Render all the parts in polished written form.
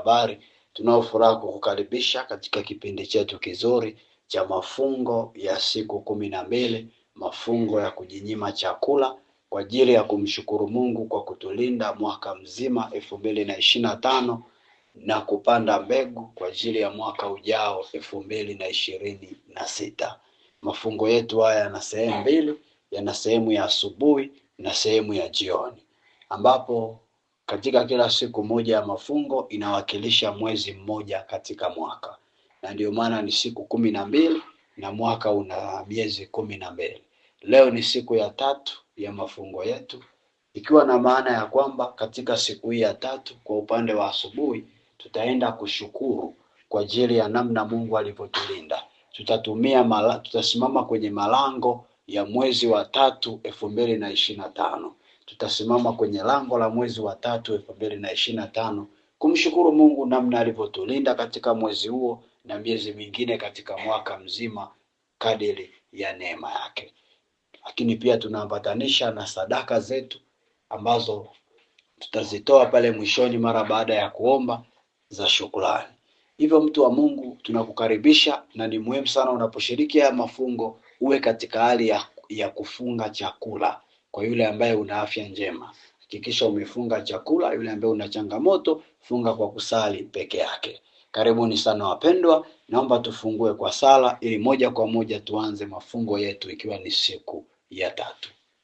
habari. Tunaofuraha kukukaribisha katika kipindi chetu kizuri cha mafungo ya siku 12, mafungo ya kujinyima chakula kwa ajili ya kumshukuru Mungu kwa kutulinda mwaka mzima 2025 na kupanda mbegu kwa ajili ya mwaka ujao 2026. Mafungo yetu haya yana sehemu mbili, yana sehemu ya asubuhi na sehemu ya jioni, ambapo katika kila siku moja ya mafungo inawakilisha mwezi mmoja katika mwaka, na ndio maana ni siku 12 na mwaka una miezi 12. Leo ni siku ya 3 ya mafungo yetu, ikiwa na maana ya kwamba katika siku hii ya 3 kwa upande wa asubuhi tutaenda kushukuru kwa ajili ya namna Mungu alivyotulinda. Tutasimama kwenye malango ya mwezi wa 3 2025. Tutasimama kwenye lango la mwezi wa 3 2025 kumshukuru Mungu namna alivyotulinda katika mwezi huo na miezi mingine katika mwaka mzima kadiri ya neema yake. Lakini pia tunaambatanisha na sadaka zetu ambazo tutazitoa pale mwishoni mara baada ya kuomba za shukrani. Hivyo mtu wa Mungu, tunakukaribisha, na ni muhimu sana unaposhiriki haya mafungo uwe katika hali ya kufunga chakula. Kwa yule ambaye una afya njema, hakikisha umefunga chakula. Yule ambaye una changamoto, funga kwa kusali peke yake. Karibuni sana wapendwa, naomba tufungue kwa sala ili moja kwa moja tuanze mafungo yetu, ikiwa ni siku ya 3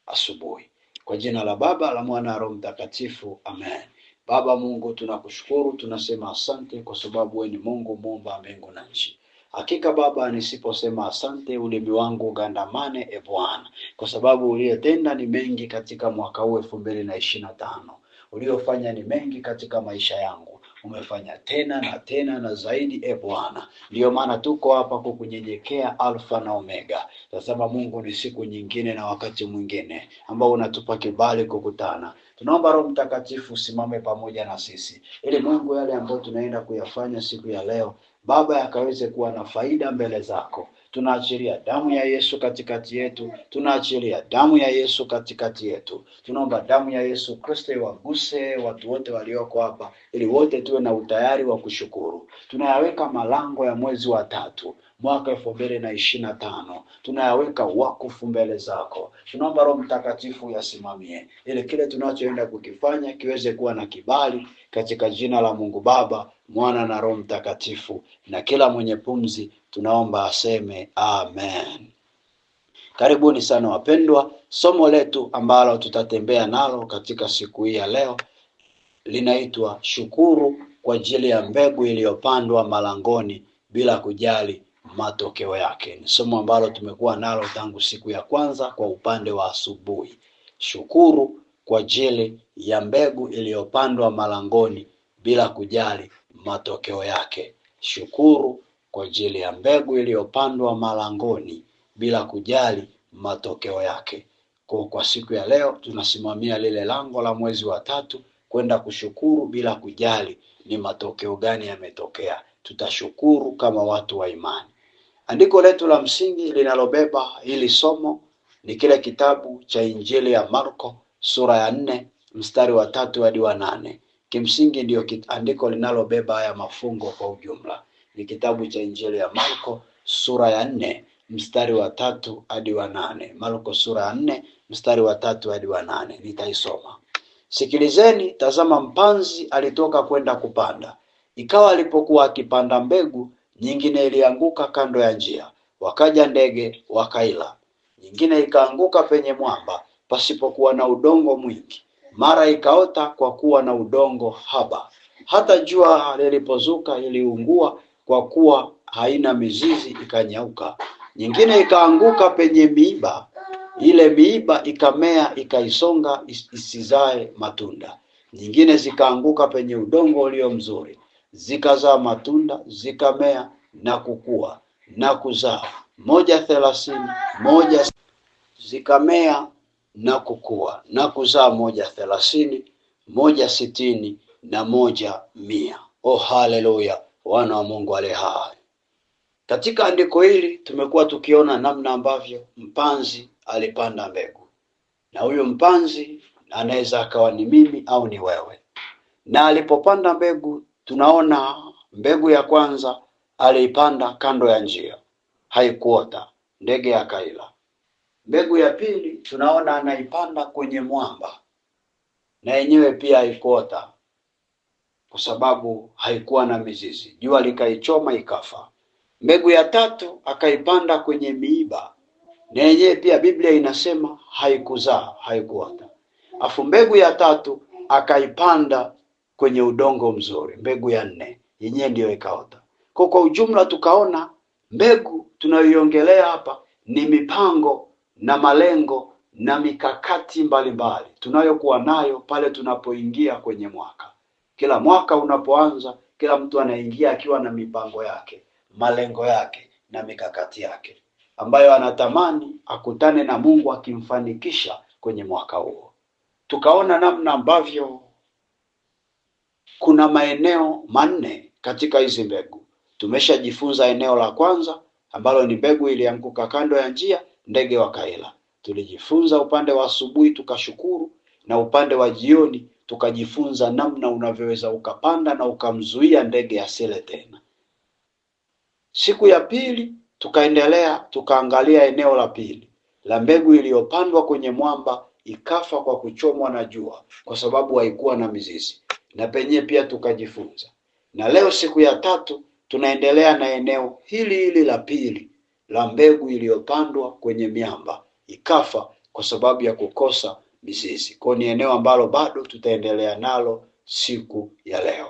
asubuhi. Kwa jina la Baba, la Mwana na Roho Mtakatifu, amen. Baba Mungu, tunakushukuru, tunasema asante kwa sababu wewe ni Mungu muumba mbingu na nchi. Hakika Baba, nisiposema asante ulimi wangu ugandamane, e Bwana, kwa sababu uliyotenda ni mengi katika mwaka huu 2025. Uliofanya ni mengi katika maisha yangu. Umefanya tena na tena na zaidi, e Bwana. Ndio maana tuko hapa kukunyenyekea, Alfa na Omega. Tasema Mungu, ni siku nyingine na wakati mwingine ambao unatupa kibali kukutana. Tunaomba Roho Mtakatifu usimame pamoja na sisi, ili Mungu yale ambayo tunaenda kuyafanya siku ya leo Baba yakaweze kuwa na faida mbele zako. Tunaachilia damu ya Yesu katikati yetu, tunaachilia damu ya Yesu katikati yetu. Tunaomba damu ya Yesu Kristo iwaguse watu wote walioko hapa, ili wote tuwe na utayari wa kushukuru. Tunayaweka malango ya mwezi wa 3 mwaka 2025, tunayaweka wakufu mbele zako. Tunaomba Roho Mtakatifu yasimamie, ili kile tunachoenda kukifanya kiweze kuwa na kibali, katika jina la Mungu Baba, Mwana na Roho Mtakatifu, na kila mwenye pumzi tunaomba aseme amen. Karibuni sana wapendwa. Somo letu ambalo tutatembea nalo katika siku hii ya leo linaitwa shukuru kwa ajili ya mbegu iliyopandwa malangoni bila kujali matokeo yake. Ni somo ambalo tumekuwa nalo tangu siku ya kwanza kwa upande wa asubuhi. Shukuru kwa ajili ya mbegu iliyopandwa malangoni bila kujali matokeo yake. Shukuru kwa ajili ya mbegu iliyopandwa malangoni bila kujali matokeo yake. Kwa siku ya leo tunasimamia lile lango la mwezi wa 3, kwenda kushukuru bila kujali ni matokeo gani yametokea. Tutashukuru kama watu wa imani. Andiko letu la msingi linalobeba hili somo ni kile kitabu cha Injili ya Marko sura ya 4 mstari wa 3 hadi wa 8. Kimsingi ndio andiko linalobeba haya mafungo kwa ujumla. Ni kitabu cha Injili ya Marko sura ya 4 mstari wa 3 hadi wa 8. Marko sura ya 4 mstari wa 3 hadi wa 8. Nitaisoma. Sikilizeni, tazama mpanzi alitoka kwenda kupanda. Ikawa alipokuwa akipanda, mbegu nyingine ilianguka kando ya njia, wakaja ndege wakaila. Nyingine ikaanguka penye mwamba pasipokuwa na udongo mwingi, mara ikaota kwa kuwa na udongo haba. Hata jua lilipozuka iliungua, kwa kuwa haina mizizi ikanyauka. Nyingine ikaanguka penye miiba, ile miiba ikamea ikaisonga isizae matunda. Nyingine zikaanguka penye udongo ulio mzuri, zikazaa matunda, zikamea na kukua na kuzaa, 130, moja zikamea na kukua na kuzaa 130, 160 na 100. Oh, haleluya! Wana wa Mungu ale hai. Katika andiko hili tumekuwa tukiona namna ambavyo mpanzi alipanda mbegu, na huyo mpanzi anaweza akawa ni mimi au ni wewe. Na alipopanda mbegu tunaona mbegu ya kwanza aliipanda kando ya njia, haikuota, ndege akaila. Mbegu ya pili tunaona anaipanda kwenye mwamba, na yenyewe pia haikuota kwa sababu haikuwa na mizizi, jua likaichoma ikafa. Mbegu ya tatu akaipanda kwenye miiba, na yenyewe pia Biblia inasema haikuzaa, haikuota. Afu mbegu ya tatu akaipanda kwenye udongo mzuri, mbegu ya nne yenyewe ndiyo ikaota. Kwa ujumla tukaona mbegu tunayoiongelea hapa ni mipango na malengo na mikakati mbalimbali tunayokuwa nayo pale tunapoingia kwenye mwaka. Kila mwaka unapoanza, kila mtu anaingia akiwa na mipango yake, malengo yake na mikakati yake ambayo anatamani akutane na Mungu akimfanikisha kwenye mwaka huo. Tukaona namna ambavyo kuna maeneo manne katika hizi mbegu. Tumeshajifunza eneo la kwanza ambalo ni mbegu ilianguka kando ya njia, ndege wakaila. Tulijifunza upande wa asubuhi tukashukuru, na upande wa jioni tukajifunza namna unavyoweza ukapanda na ukamzuia ndege asile tena. Siku ya pili tukaendelea tukaangalia eneo la pili la mbegu iliyopandwa kwenye mwamba ikafa kwa kuchomwa na jua kwa sababu haikuwa na mizizi, na penye pia tukajifunza. Na leo siku ya tatu tunaendelea na eneo hili la pili la mbegu iliyopandwa kwenye miamba ikafa kwa sababu ya kukosa mizizi. Kwa ni eneo ambalo bado tutaendelea nalo siku ya leo.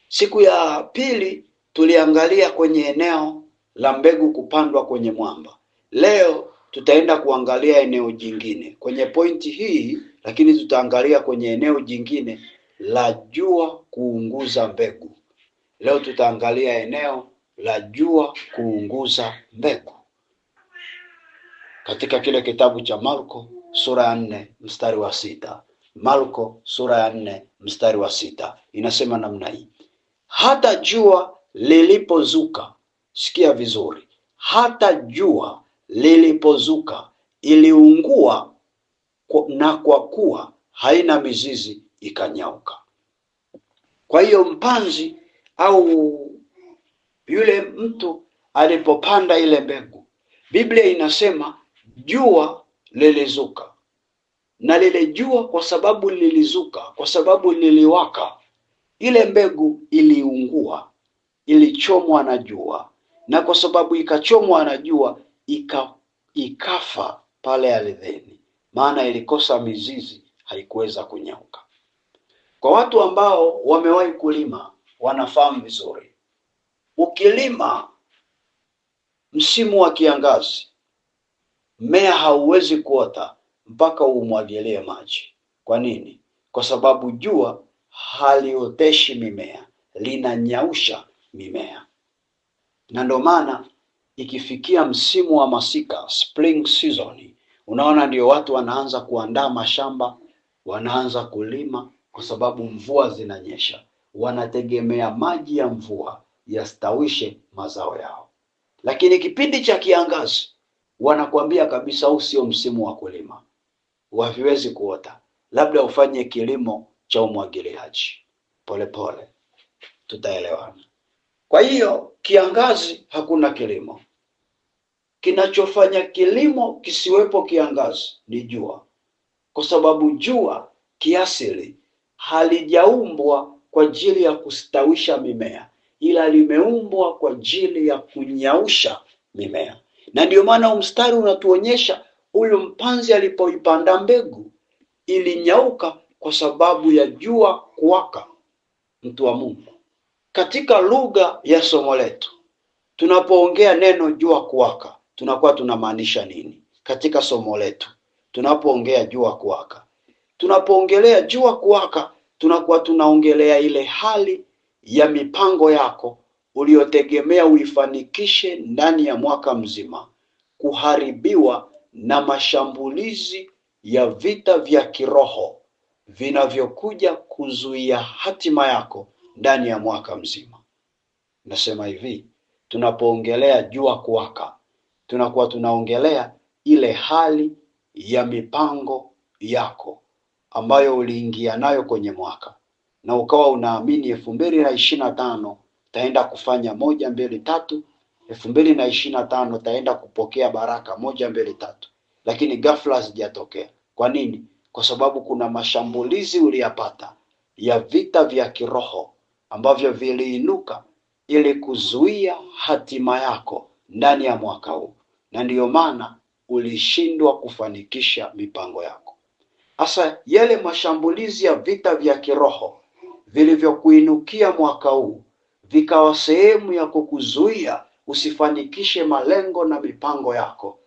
Siku ya pili tuliangalia kwenye eneo la mbegu kupandwa kwenye mwamba. Leo tutaenda kuangalia eneo jingine kwenye pointi hii, lakini tutaangalia kwenye eneo jingine la jua kuunguza mbegu. Leo tutaangalia eneo la jua kuunguza mbegu katika kile kitabu cha Marko sura ya 4 mstari wa 6. Marko sura ya 4 mstari wa 6 inasema namna hii: hata jua lilipozuka, sikia vizuri, hata jua lilipozuka iliungua, na kwa kuwa haina mizizi ikanyauka. Kwa hiyo mpanzi au yule mtu alipopanda ile mbegu, Biblia inasema jua lilizuka, na lile jua kwa sababu lilizuka, kwa sababu liliwaka, ile mbegu iliungua, ilichomwa na jua, na kwa sababu ikachomwa na jua ikafa pale ardhini, maana ilikosa mizizi, haikuweza kunyauka. Kwa watu ambao wamewahi kulima wanafahamu vizuri, ukilima msimu wa kiangazi, mmea hauwezi kuota mpaka umwagilie maji. Kwa nini? Kwa sababu jua halioteshi mimea, linanyausha mimea. Na ndio maana ikifikia msimu wa masika, spring season, unaona ndio watu wanaanza kuandaa mashamba, wanaanza kulima kwa sababu mvua zinanyesha. Wanategemea maji ya mvua yastawishe mazao yao. Lakini kipindi cha kiangazi wanakuambia kabisa huu sio msimu wa kulima, haviwezi kuota, labda ufanye kilimo cha umwagiliaji. Polepole tutaelewana. Kwa hiyo kiangazi hakuna kilimo. Kinachofanya kilimo kisiwepo kiangazi ni jua, kwa sababu jua kiasili halijaumbwa kwa ajili ya kustawisha mimea, ila limeumbwa kwa ajili ya kunyausha mimea. Na ndio maana mstari unatuonyesha huyu mpanzi alipoipanda mbegu ilinyauka kwa sababu ya jua kuwaka. Mtu wa Mungu, katika lugha ya somo letu tunapoongea neno jua kuwaka tunakuwa tunamaanisha nini? Katika somo letu tunapoongea jua kuwaka, tunapoongelea jua kuwaka tunakuwa tunaongelea ile hali ya mipango yako uliotegemea uifanikishe ndani ya mwaka mzima kuharibiwa na mashambulizi ya vita vya kiroho vinavyokuja kuzuia hatima yako ndani ya mwaka mzima. Nasema hivi, tunapoongelea jua kuwaka tunakuwa tunaongelea ile hali ya mipango yako ambayo uliingia nayo kwenye mwaka. na ukawa unaamini 2025 taenda kufanya 1 2 3, 2025 taenda kupokea baraka 1 2 3, lakini ghafla hazijatokea. Kwa nini? Kwa sababu kuna mashambulizi uliyapata ya vita vya kiroho ambavyo viliinuka ili kuzuia hatima yako ndani ya mwaka huu, na ndiyo maana ulishindwa kufanikisha mipango yako. Sasa yale mashambulizi ya vita vya kiroho vilivyokuinukia mwaka huu vikawa sehemu ya kukuzuia usifanikishe malengo na mipango yako.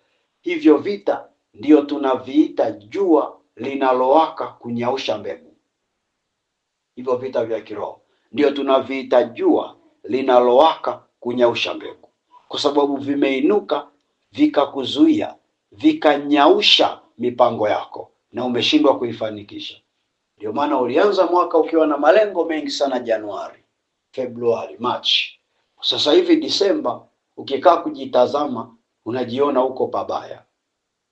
Hivyo vita ndiyo tunaviita jua linalowaka kunyausha mbegu. Hivyo vita vya kiroho ndio tunaviita jua linalowaka kunyausha mbegu, kwa sababu vimeinuka vikakuzuia, vikanyausha mipango yako na umeshindwa kuifanikisha. Ndio maana ulianza mwaka ukiwa na malengo mengi sana, Januari, Februari, Machi. Sasa hivi Disemba ukikaa kujitazama unajiona uko pabaya.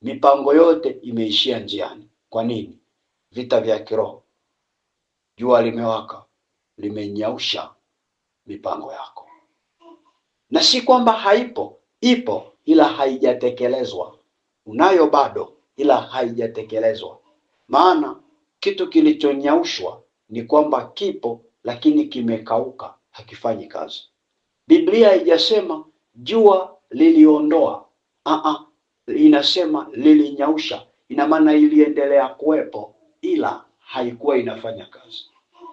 Mipango yote imeishia njiani. Kwa nini? Vita vya kiroho. Jua limewaka, limenyausha mipango yako. Na si kwamba haipo, ipo, ila haijatekelezwa. Unayo bado, ila haijatekelezwa. Maana kitu kilichonyaushwa ni kwamba kipo lakini kimekauka, hakifanyi kazi. Biblia haijasema jua liliondoa, inasema lilinyausha. Ina maana iliendelea kuwepo ila haikuwa inafanya kazi.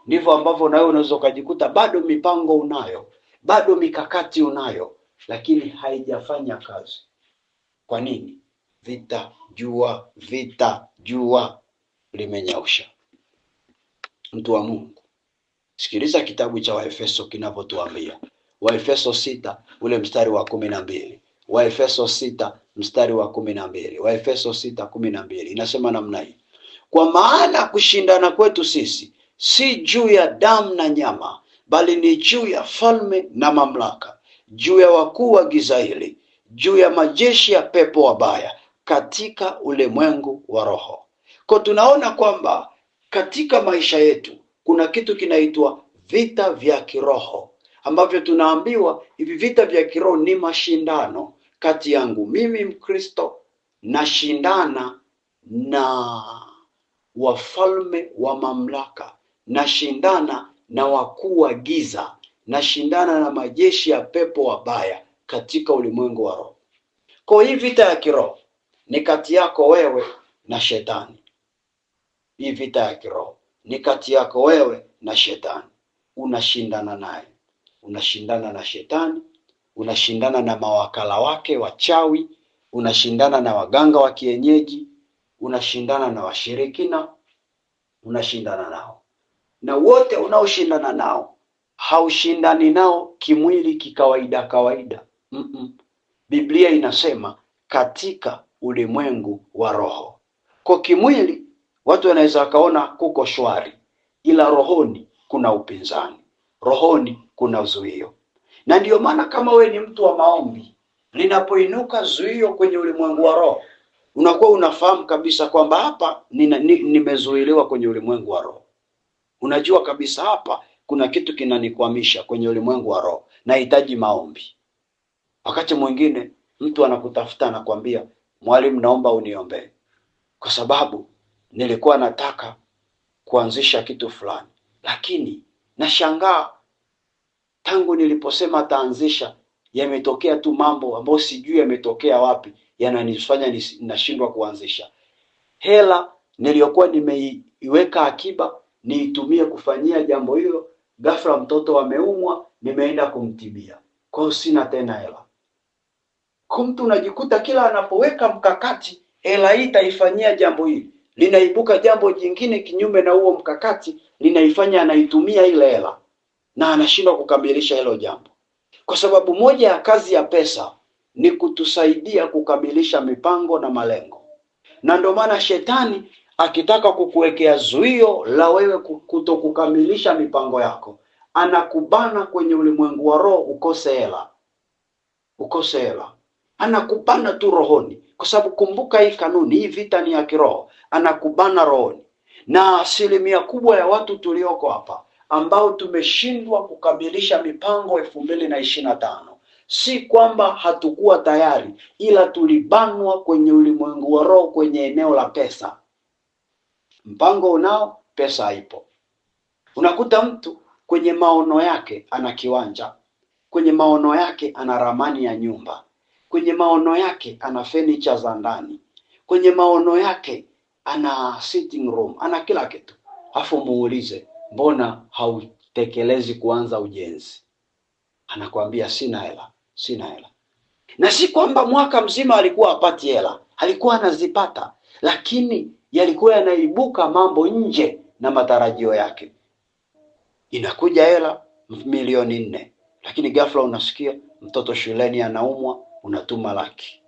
Ndivyo ambavyo nawe unaweza ukajikuta bado mipango unayo, bado mikakati unayo, lakini haijafanya kazi. Kwa nini? Vita jua limenyausha. Mtu wa Mungu, sikiliza kitabu cha Waefeso kinavyotuambia. Waefeso 6 ule mstari wa 12. Waefeso 6 mstari wa 12. Waefeso 6:12 inasema namna hii: kwa maana kushindana kwetu sisi si juu ya damu na nyama, bali ni juu ya falme na mamlaka, juu ya wakuu wa giza hili, juu ya majeshi ya pepo wabaya katika ulimwengu wa roho. Kwa tunaona kwamba katika maisha yetu kuna kitu kinaitwa vita vya kiroho, ambavyo tunaambiwa hivi vita vya kiroho ni mashindano kati yangu mimi Mkristo, nashindana na wafalme wa mamlaka, nashindana na wakuu wa giza, nashindana na majeshi ya pepo wabaya katika ulimwengu wa roho. Kwa hii vita ya kiroho ni kati yako wewe na shetani. Hii vita ya kiroho ni kati yako wewe na shetani. Unashindana naye, unashindana na shetani, unashindana na mawakala wake wachawi, unashindana na waganga wa kienyeji, unashindana na washirikina, unashindana nao. Na wote unaoshindana nao haushindani nao kimwili kawaida. Biblia inasema katika ulimwengu wa roho. Kwa kimwili watu wanaweza kaona kuko shwari, ila rohoni kuna upinzani, rohoni kuna zuio. Na ndiyo maana kama we ni mtu wa maombi, linapoinuka zuio kwenye ulimwengu wa roho, unakuwa unafahamu kabisa kwamba hapa nimezuiliwa kwenye ulimwengu wa roho. Unajua kabisa hapa kuna kitu kinanikwamisha kwenye ulimwengu wa roho, nahitaji maombi. Wakati mwingine mtu anakutafuta anakuambia, mwalimu, naomba uniombee kwa sababu nilikuwa nataka kuanzisha kitu fulani, lakini nashangaa tangu niliposema taanzisha yametokea tu mambo ambayo sijui yametokea wapi, yananifanya nashindwa kuanzisha. Hela niliyokuwa nimeiweka akiba niitumie kufanyia jambo hilo, ghafla mtoto ameumwa, nimeenda kumtibia, kwa hiyo sina tena hela. Kwa mtu unajikuta kila anapoweka mkakati hela hii itaifanyia jambo hili, linaibuka jambo jingine kinyume na huo mkakati, linaifanya anaitumia ile hela na anashindwa kukamilisha hilo jambo. Kwa sababu moja ya kazi ya pesa ni kutusaidia kukamilisha mipango na malengo. Na ndio maana shetani akitaka kukuwekea zuio la wewe kutokukamilisha mipango yako, anakubana kwenye ulimwengu wa roho ukose hela. Anakubana tu rohoni, kwa sababu kumbuka hii kanuni, hii vita ni ya kiroho. Anakubana rohoni. Na 1% kubwa ya watu tulioko hapa ambao tumeshindwa kukamilisha mipango 2025. Si kwamba hatukuwa tayari, ila tulibanwa kwenye ulimwengu wa roho, kwenye eneo la pesa. Mpango unao, pesa haipo. Unakuta mtu kwenye maono yake ana kiwanja, kwenye maono yake ana ramani ya nyumba, kwenye maono yake ana furniture za ndani, kwenye maono yake ana sitting room, ana kila kitu. Afu muulize, mbona hautekelezi kuanza ujenzi? Anakuambia sina hela, sina hela. Na si kwamba mwaka mzima alikuwa apati hela, alikuwa anazipata, lakini yalikuwa yanaibuka mambo nje na matarajio yake. Inakuja hela milioni 4, lakini ghafla unasikia mtoto shuleni anaumwa, unatuma laki.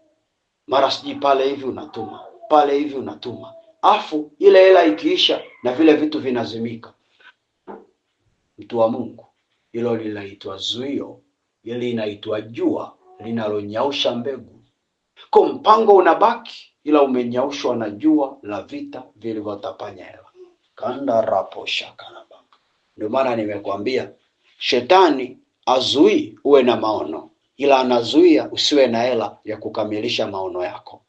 Mara siji pale hivi unatuma, pale hivi unatuma. Afu ile hela ikiisha na vile vitu vinazimika. Mtu wa Mungu, hilo linaitwa zuio, ili inaitwa jua linalonyausha mbegu. Kwa mpango unabaki, ila umenyaushwa na jua la vita vilivyotapanya hela. Kanda rapo shakaraba. Ndio maana nimekwambia shetani azui uwe na maono, ila anazuia usiwe na hela ya kukamilisha maono yako.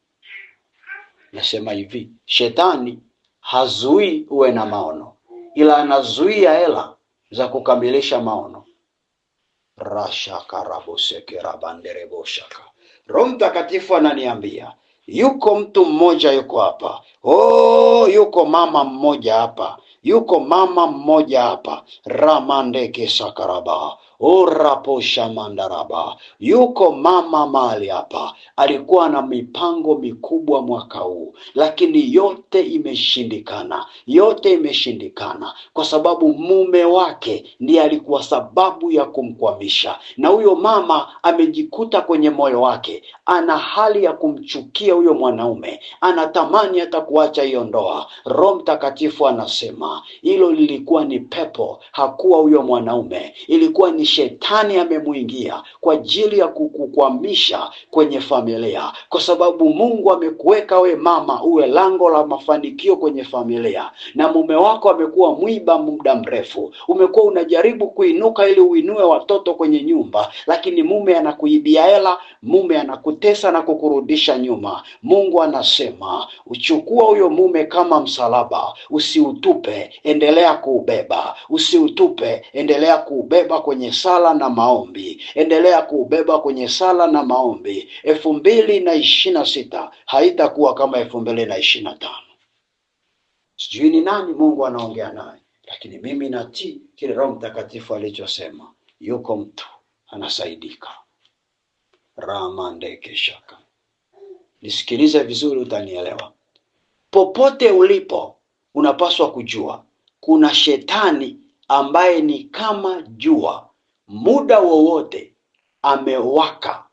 Nasema hivi, shetani hazui uwe na maono, ila anazuia hela za kukamilisha maono. Rashaka raboseke rabanderebo shaka. Roho Mtakatifu ananiambia yuko mtu mmoja yuko hapa. Yuko mama mmoja hapa. Yuko mama mmoja hapa. Ramandeke sakaraba. Raposha mandaraba. Yuko mama mali hapa. Alikuwa na mipango mikubwa mwaka huu, lakini yote imeshindikana. Yote imeshindikana kwa sababu mume wake ndiye alikuwa sababu ya kumkwamisha. Na huyo mama amejikuta kwenye moyo wake ana hali ya kumchukia huyo mwanaume, anatamani hata kuacha hiyo ndoa. Roho Mtakatifu anasema hilo lilikuwa ni pepo, hakuwa huyo mwanaume, ilikuwa ni shetani amemuingia kwa ajili ya kukukwamisha kwenye familia, kwa sababu Mungu amekuweka we mama uwe lango la mafanikio kwenye familia, na mume wako amekuwa mwiba muda mrefu. Umekuwa unajaribu kuinuka ili uinue watoto kwenye nyumba, lakini mume anakuibia hela, mume anakutesa na kukurudisha nyuma. Mungu anasema uchukua huyo mume kama msalaba, usiutupe, endelea kuubeba. Usiutupe, endelea kuubeba kwenye sala na maombi. Endelea kuubeba kwenye sala na maombi. 2026 haitakuwa kama 2025. Sijui ni nani Mungu anaongea naye, lakini mimi natii kile Roho Mtakatifu alichosema. Yuko mtu anasaidika. Ramandeke shaka. Nisikilize vizuri utanielewa. Popote ulipo unapaswa kujua kuna shetani ambaye ni kama jua, muda wowote amewaka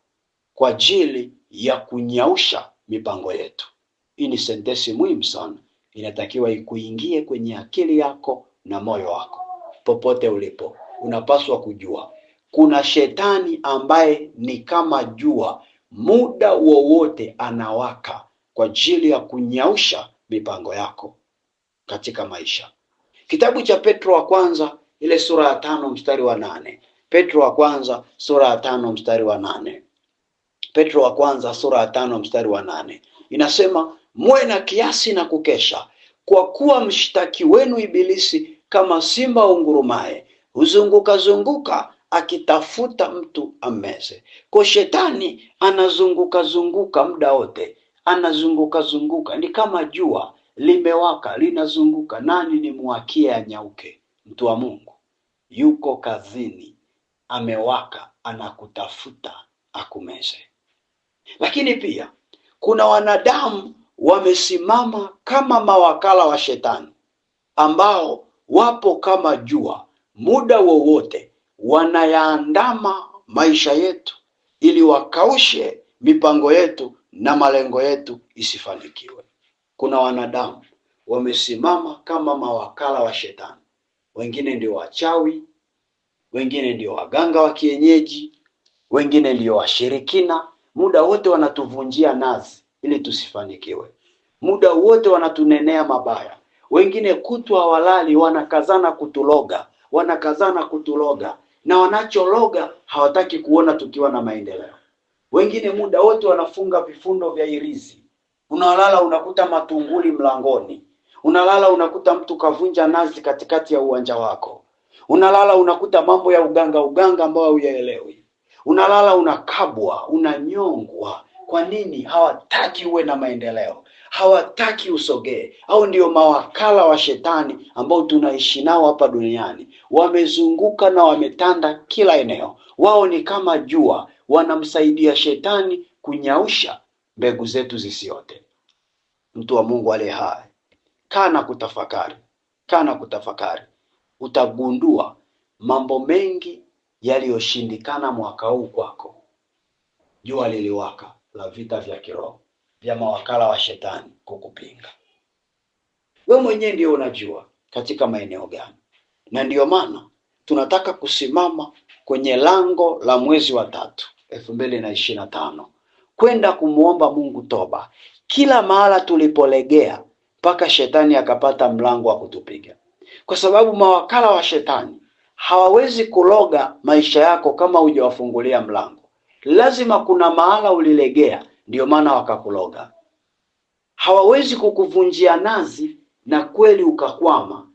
kwa ajili ya kunyausha mipango yetu. Hii ni sentensi muhimu sana, inatakiwa ikuingie kwenye akili yako na moyo wako. Popote ulipo unapaswa kujua kuna shetani ambaye ni kama jua, muda wowote anawaka kwa ajili ya kunyausha mipango yako katika maisha. Kitabu cha Petro wa kwanza ile sura ya 5 mstari wa 8. Petro wa kwanza sura ya 5 mstari wa 8. Petro wa kwanza sura ya 5 mstari wa 8. Inasema muwe na kiasi na kukesha, kwa kuwa mshtaki wenu Ibilisi kama simba ungurumaye huzunguka akitafuta mtu ammeze. Kwa shetani anazunguka muda wote, anazunguka ni kama jua limewaka linazunguka. Nani ni mwakie anyauke? Mtu wa Mungu yuko kazini, amewaka, anakutafuta akumeze. Lakini pia kuna wanadamu wamesimama kama mawakala wa shetani, ambao wapo kama jua, muda wowote wanayaandama maisha yetu ili wakaushe mipango yetu na malengo yetu isifanikiwe. Kuna wanadamu wamesimama kama mawakala wa shetani. Wengine ndio wachawi, wengine ndio waganga wa kienyeji, wengine ndio washirikina. Muda wote wanatuvunjia nazi ili tusifanikiwe. Muda wote wanatunenea mabaya. Wengine kutwa hawalali, wanakazana kutuloga, wanakazana kutuloga, na wanachologa hawataki kuona tukiwa na maendeleo. Wengine muda wote wanafunga vifundo vya irizi. Unalala unakuta matunguli mlangoni, unalala unakuta mtu kavunja nazi katikati ya uwanja wako, unalala unakuta mambo ya uganga ambayo huyaelewi, unalala unakabwa, unanyongwa. Kwa nini? Hawataki uwe na maendeleo, hawataki usogee. Au ndio mawakala wa shetani ambao tunaishi nao hapa duniani, wamezunguka na wametanda kila eneo. Wao ni kama jua, wanamsaidia shetani kunyausha mbegu zetu zisiote. Mtu wa Mungu aliye hai, kaa na kutafakari, utagundua mambo mengi yaliyoshindikana mwaka huu kwako. Jua liliwaka la vita vya kiroho vya mawakala wa shetani kukupinga. Wewe mwenyewe ndio unajua katika maeneo gani, na ndiyo maana tunataka kusimama kwenye lango la mwezi wa 3 2025 kwenda kumuomba Mungu toba kila mahala tulipolegea, mpaka shetani akapata mlango wa kutupiga. Kwa sababu mawakala wa shetani hawawezi kuloga maisha yako kama hujawafungulia mlango. Lazima kuna mahala ulilegea, ndio maana wakakuloga. Hawawezi kukuvunjia nazi na kweli ukakwama.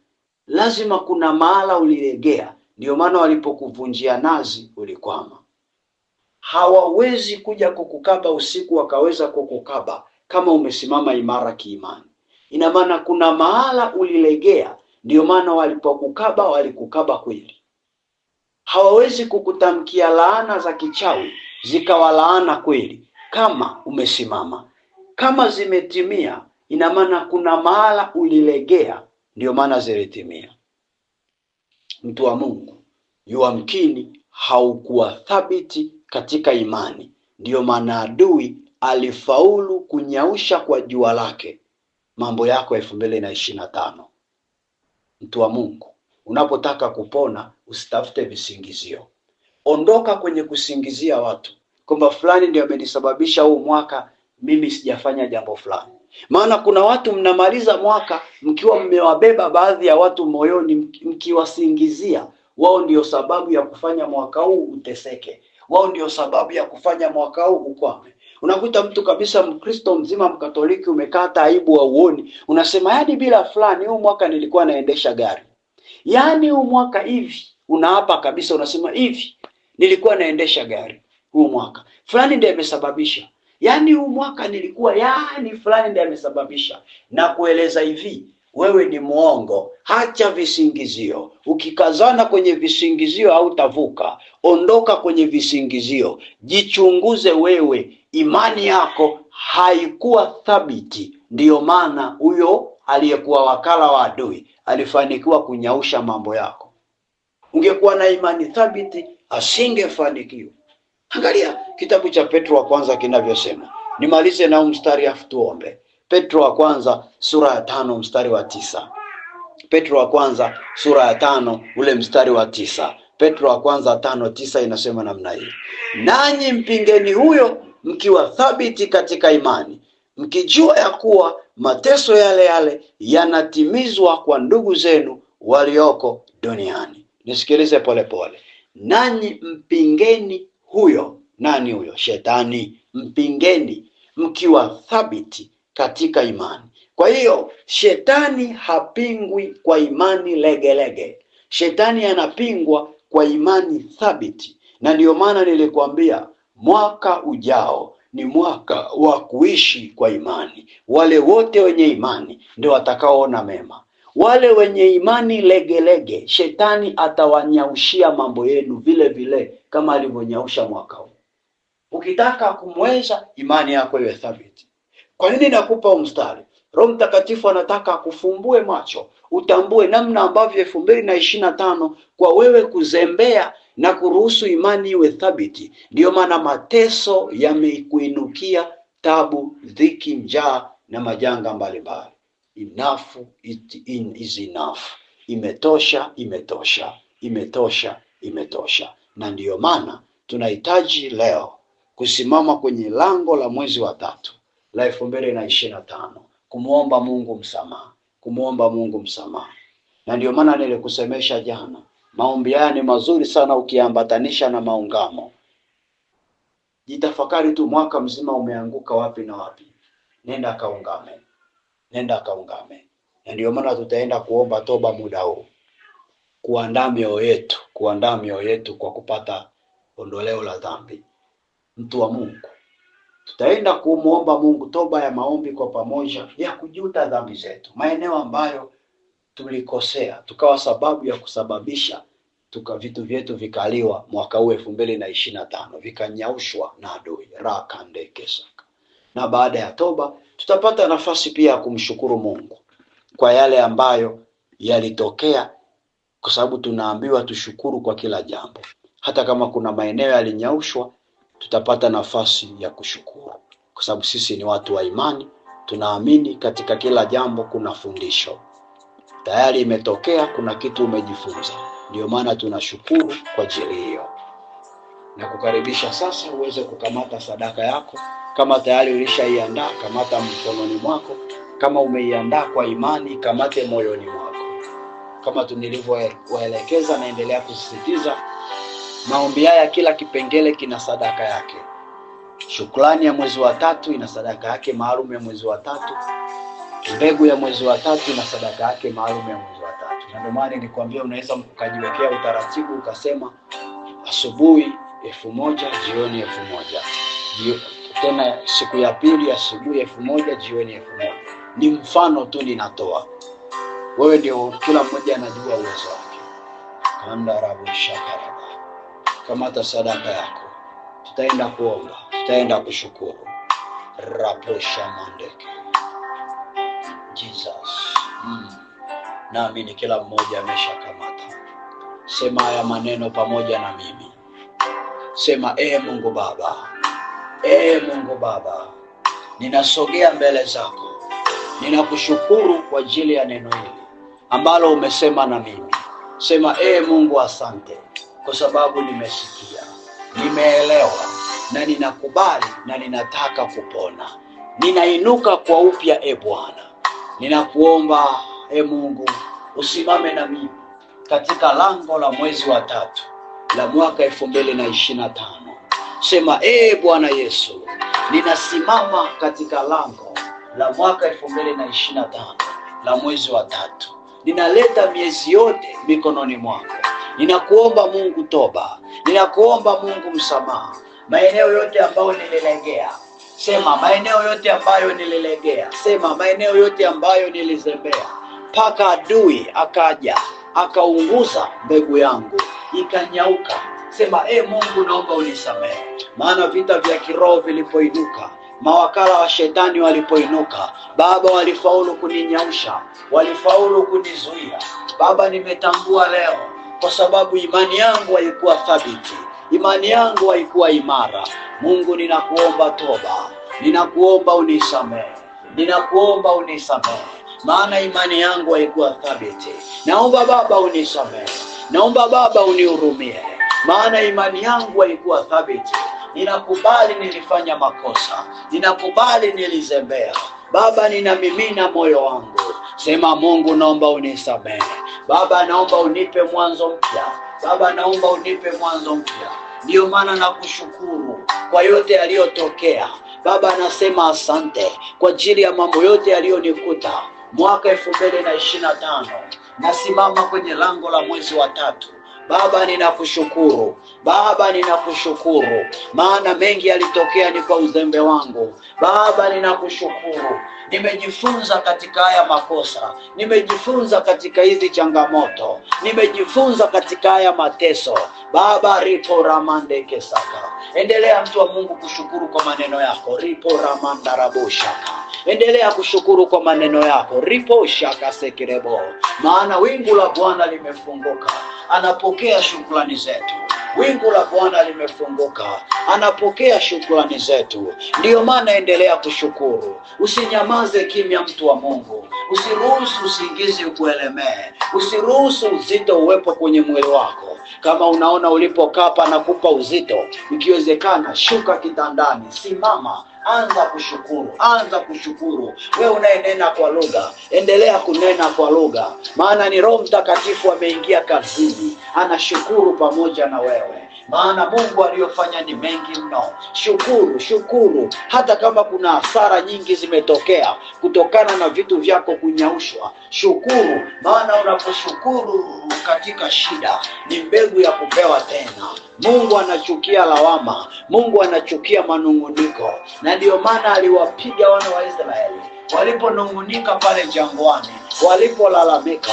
Lazima kuna mahala ulilegea, ndio maana walipokuvunjia nazi ulikwama. Hawawezi kuja kukukaba usiku wakaweza kukukaba kama umesimama imara kiimani. Ina maana kuna mahala ulilegea, ndio maana walipokukaba walikukaba kweli. Hawawezi kukutamkia laana za kichawi zikawa laana kweli kama umesimama. Kama zimetimia, ina maana kuna mahala ulilegea, ndio maana zilitimia. Mtu wa Mungu, yamkini haukuwa thabiti katika imani, ndio maana adui alifaulu kunyausha kwa jua lake mambo yako 2025. Mtu wa Mungu, unapotaka kupona usitafute visingizio. Ondoka kwenye kusingizia watu kwamba fulani ndio amenisababisha huu mwaka mimi sijafanya jambo fulani. Maana kuna watu mnamaliza mwaka mkiwa mmewabeba baadhi ya watu moyoni, mkiwasingizia wao ndio sababu ya kufanya mwaka huu uteseke, wao ndio sababu ya kufanya mwaka huu ukwame. Unakuta mtu kabisa Mkristo mzima Mkatoliki umekata aibu wa uoni, unasema yaani bila fulani huu mwaka nilikuwa naendesha gari, yaani huu mwaka hivi, unaapa kabisa unasema hivi nilikuwa naendesha gari huu mwaka, fulani ndiye amesababisha, yaani huu mwaka nilikuwa, yaani fulani ndiye amesababisha. Na kueleza hivi, wewe ni muongo. Hacha visingizio. Ukikazana kwenye visingizio hautavuka. Ondoka kwenye visingizio. Jichunguze wewe, imani yako haikuwa thabiti, ndiyo maana huyo aliyekuwa wakala wa adui alifanikiwa kunyausha mambo yako. Ungekuwa na imani thabiti asingefanikiwa. Angalia kitabu cha Petro wa kwanza kinavyosema. Nimalize na mstari afu tuombe. Petro wa kwanza sura ya 5 mstari wa 9. Petro wa kwanza sura ya 5 ule mstari wa 9. Petro wa kwanza 5:9 inasema namna hii: nanyi mpingeni huyo mkiwa thabiti katika imani, mkijua ya kuwa mateso yale yale yanatimizwa kwa ndugu zenu walioko duniani. Nisikilize polepole. Nanyi mpingeni huyo. Nani huyo? Shetani. Mpingeni mkiwa thabiti katika imani. Kwa hiyo shetani hapingwi kwa imani legelege. Shetani anapingwa kwa imani thabiti. Na ndio maana nilikwambia mwaka ujao ni mwaka wa kuishi kwa imani. Wale wote wenye imani ndio watakaoona mema. Wale wenye imani legelege, shetani atawanyaushia mambo yenu vile vile kama alivyonyausha mwaka huu. Ukitaka kumweza, imani yako iwe thabiti. Kwa nini nakupa mstari? Roho Mtakatifu anataka kufumbue macho, utambue namna ambavyo 2025 kwa wewe kuzembea na kuruhusu imani iwe thabiti. Ndiyo maana mateso yamekuinukia, tabu, dhiki, njaa na majanga mbalimbali. Enough is enough. Imetosha, imetosha, imetosha, imetosha. Na ndiyo maana tunahitaji leo kusimama kwenye lango la mwezi wa 3 la 2025 kumuomba Mungu msamaha, kumuomba Mungu msamaha. Na ndio maana nilikusemesha jana, Maombi haya ni mazuri sana ukiambatanisha na maungamo. Jitafakari tu, mwaka mzima umeanguka wapi na wapi. Nenda kaungame. Nenda kaungame. Na ndio maana tutaenda kuomba toba muda huu. Kuandaa mioyo yetu kwa kupata ondoleo la dhambi. Mtu wa Mungu, tutaenda kumuomba Mungu toba ya maombi kwa pamoja ya kujuta dhambi zetu. Maeneo ambayo tulikosea, tukawa sababu ya kusababisha vitu vyetu vikaliwa mwaka huu 2025, vikanyaushwa na adui rakandekesaka. Na baada ya toba tutapata nafasi pia ya kumshukuru Mungu kwa yale ambayo yalitokea, kwa sababu tunaambiwa tushukuru kwa kila jambo. Hata kama kuna maeneo yalinyaushwa, tutapata nafasi ya kushukuru, kwa sababu sisi ni watu wa imani. Tunaamini katika kila jambo kuna fundisho. Tayari imetokea, kuna kitu umejifunza. Ndio maana tunashukuru kwa ajili hiyo. Na kukaribisha sasa uweze kukamata sadaka yako. Kama tayari ulishaiandaa, kamata mkononi mwako. Kama umeiandaa kwa imani, kamate moyoni mwako. Kama nilivyowaelekeza, naendelea kusisitiza, maombi haya kila kipengele kina sadaka yake. Shukrani ya mwezi wa 3 ina sadaka yake maalum ya mwezi wa 3. Mbegu ya mwezi wa 3 ina sadaka yake maalum ya mwezi wa 3. Na ndio maana nilikwambia unaweza ukajiwekea utaratibu ukasema asubuhi 1000, jioni 1000. Tena siku ya pili asubuhi 1000, jioni 1000. Ni mfano tu ninatoa. Wewe ndio, kila mmoja anajua uwezo wake. Kandarabu shakaraba. Kamata sadaka yako. Tutaenda kuomba, tutaenda kushukuru. Raposha mandeke. Jesus. Naamini kila mmoja ameshakamata. Sema haya maneno pamoja na mimi. Sema, Mungu Baba. Mungu Baba, ninasogea mbele zako. Ninakushukuru kwa ajili ya neno hili ambalo umesema na mimi. Sema, Mungu asante kwa sababu nimesikia, nimeelewa na ninakubali na ninataka kupona. Ninainuka kwa upya Bwana. Ninakuomba Mungu usimame na mimi katika lango la mwezi wa 3 la mwaka 2025. Sema, Bwana Yesu, ninasimama katika lango la mwaka 2025 la mwezi wa 3. Ninaleta miezi yote mikononi mwako. Ninakuomba Mungu toba. Ninakuomba Mungu msamaha. Maeneo yote ambayo nililegea. Sema, maeneo yote ambayo nililegea. Sema, maeneo yote ambayo nilizembea. Paka adui akaja, akaunguza mbegu yangu, ikanyauka. Sema, Mungu naomba unisamehe. Maana vita vya kiroho vilipoinuka, mawakala wa shetani walipoinuka, Baba, walifaulu kuninyausha, walifaulu kunizuia. Baba, nimetambua leo kwa sababu imani yangu haikuwa thabiti, imani yangu haikuwa imara. Mungu, ninakuomba toba, ninakuomba unisamehe, ninakuomba unisamehe, maana imani yangu haikuwa thabiti. Naomba Baba unisamehe, naomba Baba unihurumie, maana imani yangu haikuwa thabiti. Ninakubali nilifanya makosa, ninakubali nilizembea. Baba, ninamimina moyo wangu. Sema, Mungu naomba unisamehe. Baba, naomba unipe mwanzo mpya. Baba, naomba unipe mwanzo mpya. Ndio maana nakushukuru kwa yote yaliyotokea. Baba, nasema asante kwa ajili ya mambo yote yaliyonikuta mwaka 2025. Nasimama kwenye lango la mwezi wa 3. Baba, ninakushukuru. Baba, ninakushukuru, maana mengi yalitokea ni kwa uzembe wangu. Baba, ninakushukuru. Nimejifunza katika haya makosa, nimejifunza katika hizi changamoto, nimejifunza katika haya mateso. Baba, ripo ramande kesaka. Endelea mtu wa Mungu kushukuru kwa maneno yako. Ripo ramanda raboshaka. Endelea kushukuru kwa maneno yako. Ripo shaka sekirebo. Maana wingu la Bwana limefunguka, anapokea shukrani zetu. Wingu la Bwana limefunguka, anapokea shukrani zetu. Ndiyo maana endelea kushukuru. Usinyamaze kimya, mtu wa Mungu. Usiruhusu usingizi ukuelemee. Usiruhusu uzito uwepo kwenye mwili wako. Kama unaona ulipokaa panakupa uzito, ikiwezekana shuka kitandani, simama, Anza kushukuru, anza kushukuru. Wewe unayenena kwa lugha, endelea kunena kwa lugha, maana ni Roho Mtakatifu ameingia kazini, anashukuru pamoja na wewe, maana Mungu aliyofanya ni mengi mno. Shukuru, shukuru. Hata kama kuna hasara nyingi zimetokea kutokana na vitu vyako kunyaushwa, shukuru, maana unaposhukuru katika shida ni mbegu ya kupewa tena. Mungu anachukia lawama, Mungu anachukia manunguniko, na ndio maana aliwapiga wana wa Israeli waliponungunika pale jangwani, walipolalamika.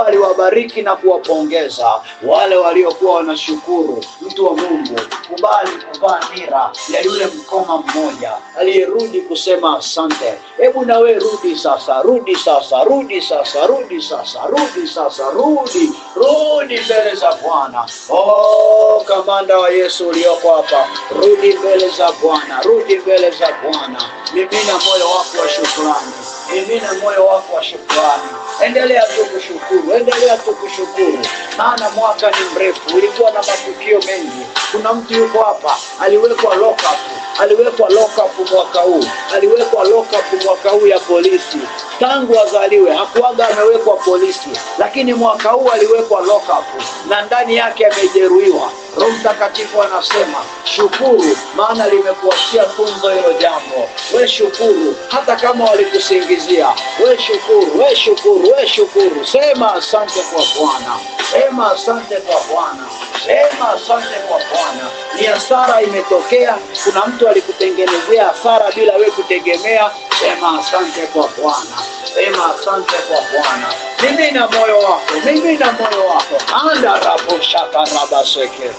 Aliwabariki na kuwapongeza wale waliokuwa wanashukuru. Mtu wa Mungu, kubali kuvaa nira ya yule mkoma mmoja aliyerudi kusema asante. Hebu na wewe rudi sasa, rudi sasa, rudi sasa, rudi sasa, rudi sasa, rudi mbele za Bwana. Kamanda wa Yesu ulioko hapa, rudi mbele za Bwana, rudi mbele za Bwana. Mimina moyo wako wa shukrani, mimina moyo wako wa shukrani. Endelea tu kushukuru, endelea tu kushukuru, maana mwaka ni mrefu, ulikuwa na matukio mengi. Kuna mtu yuko hapa aliwekwa lock up, aliwekwa lock up mwaka huu, aliwekwa lock up mwaka huu ya polisi. Tangu azaliwe hakuwaga amewekwa polisi, lakini mwaka huu aliwekwa lock up na ndani yake amejeruhiwa. Roho Mtakatifu anasema shukuru, maana limekuachia funzo hilo jambo. We shukuru, hata kama walikusingizia. We shukuru, we shukuru, we shukuru. Sema asante kwa Bwana, sema asante kwa Bwana, sema asante kwa Bwana. Ni hasara imetokea, kuna mtu alikutengenezea hasara bila we kutegemea. Sema asante kwa Bwana, sema asante kwa Bwana. Mimina moyo wako, mimina moyo wako. Anda rapo shaka rabaseke,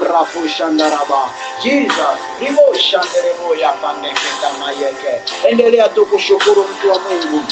rapo shandaraba. Jesus, libo shanderebo ya pandeketa mayeke. Endelea tu kushukuru, mtu wa Mungu,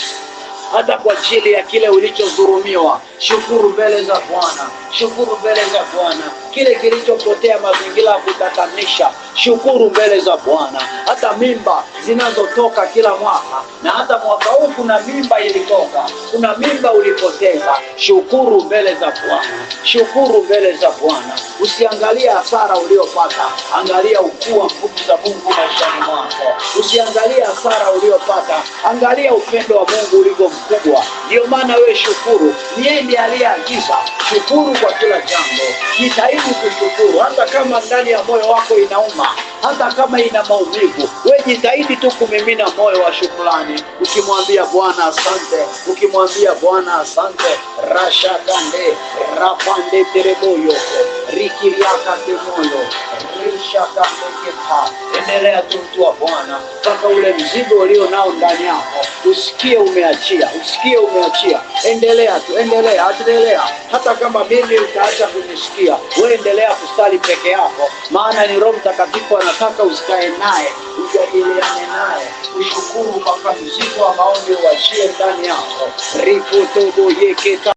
hata kwa ajili ya kile ulichodhulumiwa. Shukuru mbele za Bwana, shukuru mbele za Bwana. Kile kilichopotea, mazingira ya kutatanisha, shukuru mbele za Bwana. Hata mimba zinazotoka kila mwaka, na hata mwaka huu kuna mimba ilitoka, kuna mimba ulipoteza, shukuru mbele za Bwana, shukuru mbele za Bwana. Usiangalie hasara uliopata, angalia ukuu wa nguvu za Mungu maishani mwako. Usiangalie hasara uliopata, angalia upendo wa Mungu ulivyo mkubwa. Ndio maana wewe shukuru, niende aliyeagiza. Shukuru kwa kila jambo, jitahidi kushukuru, hata kama ndani ya moyo wako inauma, hata kama ina maumivu, wewe jitahidi tu kumimina moyo wa shukrani, ukimwambia Bwana asante, ukimwambia Bwana asante. Rashakande rapande tereboyo rikiriaka temoyo rishakandeketa. Endelea tu, mtu wa Bwana, mpaka ule mzigo ulio nao ndani yako usikie umeachia, usikie umeachia. Endelea tu, endelea, endelea. Hata kama mimi utaacha kunisikia, wewe endelea kusali peke yako, maana ni Roho Mtakatifu anataka usikae naye, ujadiliane naye, ushukuru mpaka mzigo wa maombi uachie ndani yako. Ripotobo yeketa